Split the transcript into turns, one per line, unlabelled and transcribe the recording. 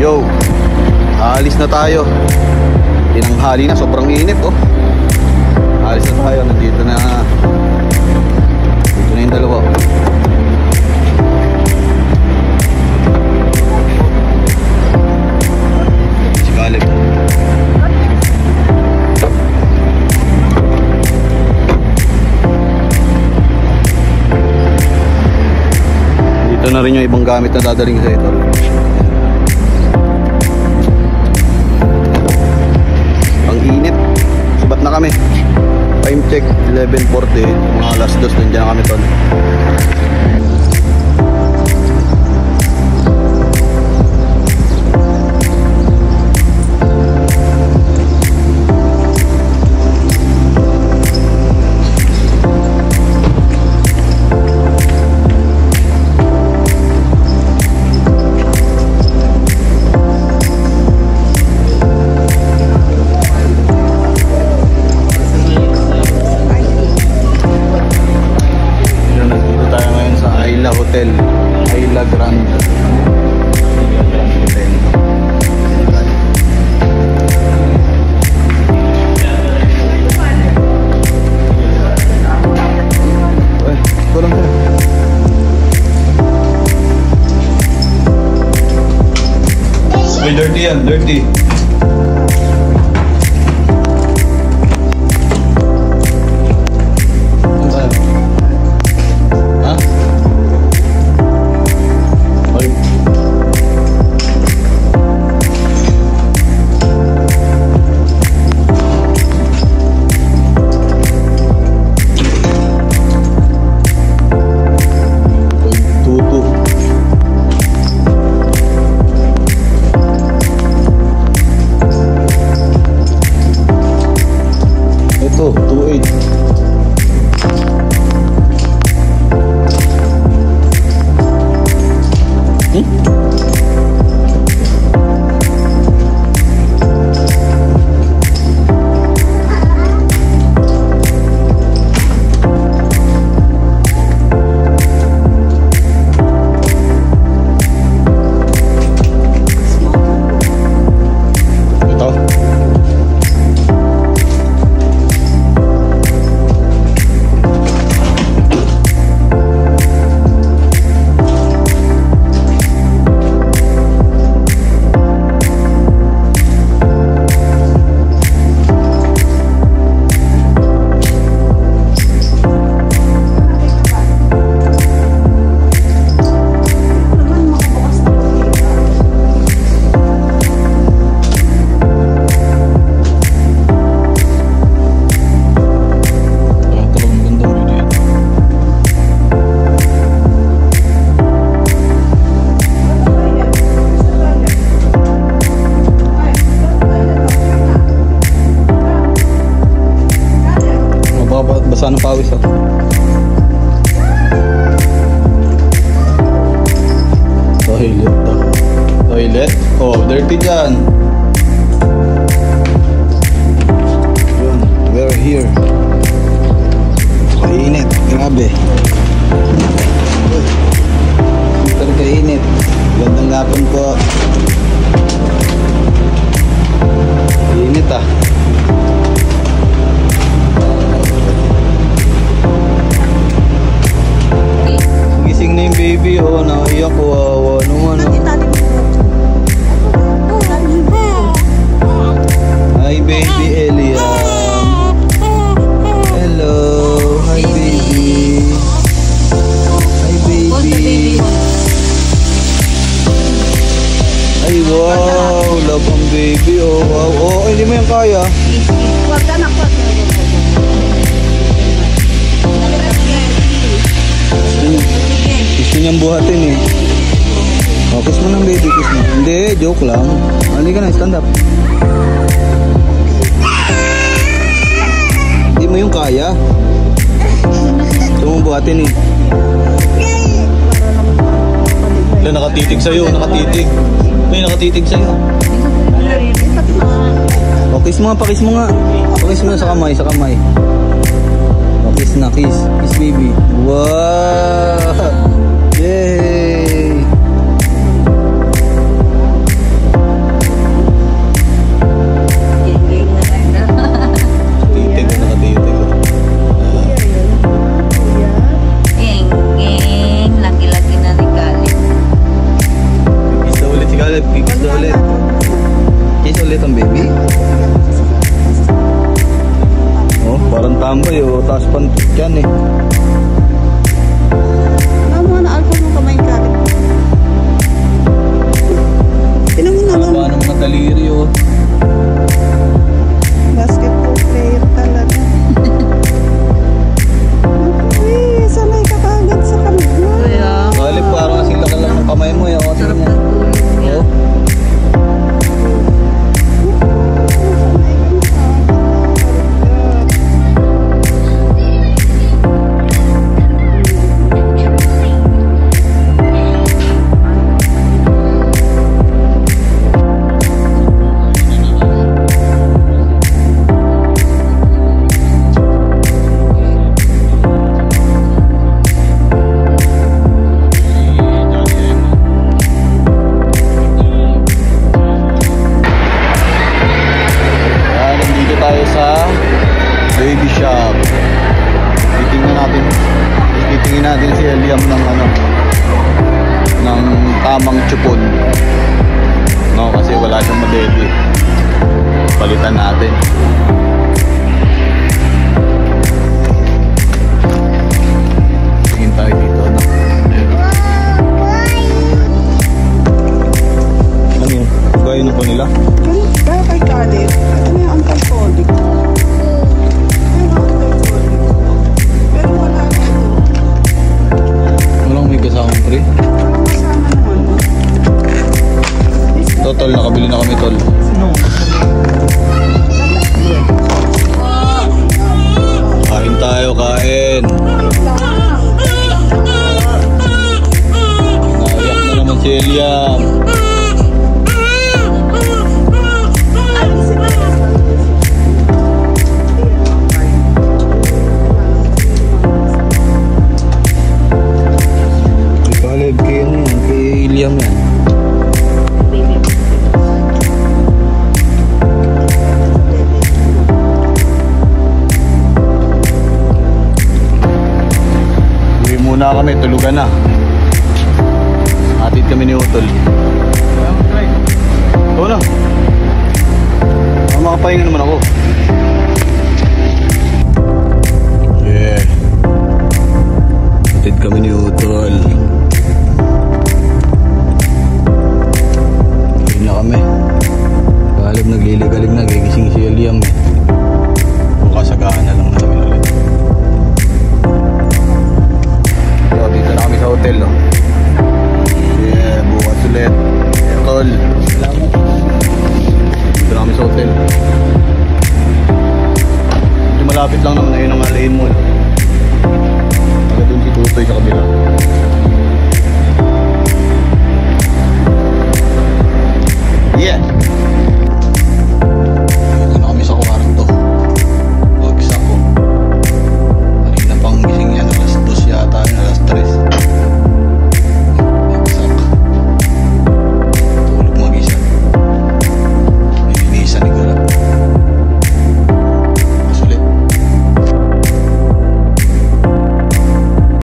Yo, alis na tayo. Tinanghali na, sobrang init oh. Alis na tayo, nandito na. Dito na yung dalawa. Si Caleb. Dito na rin yung ibang gamit na dadaling sa ito. Ang init. Subat na kami. Time check 11:40. Mga alas 2 nandiyan na kami tol. Hotel Ayla Grande Hotel. Ito lang tayo. May dirty yan, dirty. Ito, 2.8. Basa ng pawis oh. Toilet daw. Toilet? Oh, dirty dyan. Yun, we're here. Kainit, grabe. Super kainit. Gandang hapon po. Kainit ah. Gising na yung baby, oh, naiyak, wawa naman, oh. Hi baby Eliam. Hello, hi baby. Hi baby. Ay wow, love ang baby, oh wow. Oh, hindi mo yan kaya.
Huwag ka na, huwag.
Gusto niyang buhatin eh. Oh, kiss mo ng baby, kiss mo. Hindi, joke lang. Halika na, stand up. Hindi mo yung kaya. Gusto mong buhatin eh. Wala, nakatitig sa'yo, nakatitig. May nakatitig sa'yo. Oh, kiss mo nga, pakis mo nga. Pakis mo sa kamay, sa kamay. Oh, kiss na, kiss. Kiss baby. Wow! Yay! tambay o taas pantit yan eh.
Ano mo na alcohol mo kamay ka. Tinan mo naman.
Haba ng mga daliri o.
Basketball player talaga. Uy, sanay ka kagad sa kamay.
Bali parang sila ka lang ng kamay mo eh. Sarap mo. Oo. Tayo sa baby shop. Titingnan natin si Eliam ng ng tamang chupon. No, kasi wala siyang madedi. Palitan natin. Tingin tayo dito, no? Ano yun? Gaya na po nila?
Kaya kay Khalid, ito na yung anti-alcoholic. Pero wala na ito.
Walang may kasamang pre.
Walang kasama naman.
Total, nakabili na kami tol. Kain tayo, kain. Naiyak na naman si Eliam. Kalib kay ano yan, kay Eliam yan. Uwi muna kami, tulugan na. Hatid kami ni Utol. Oo na. Makapahinga naman ako. Yeah. Hatid kami ni Utol. Uwi na kami. Kalib nagliligalig na, gigising si Eliam eh. Bukas agaan na lang namin ulit. So, dito na kami sa hotel, no? Yeah, bukas ulit. Tol. Salamat. Dito na kami sa hotel. Medyo malapit lang naman na yun ang alayin mo. Taga doon si Tutoy sa kabila. Yeah.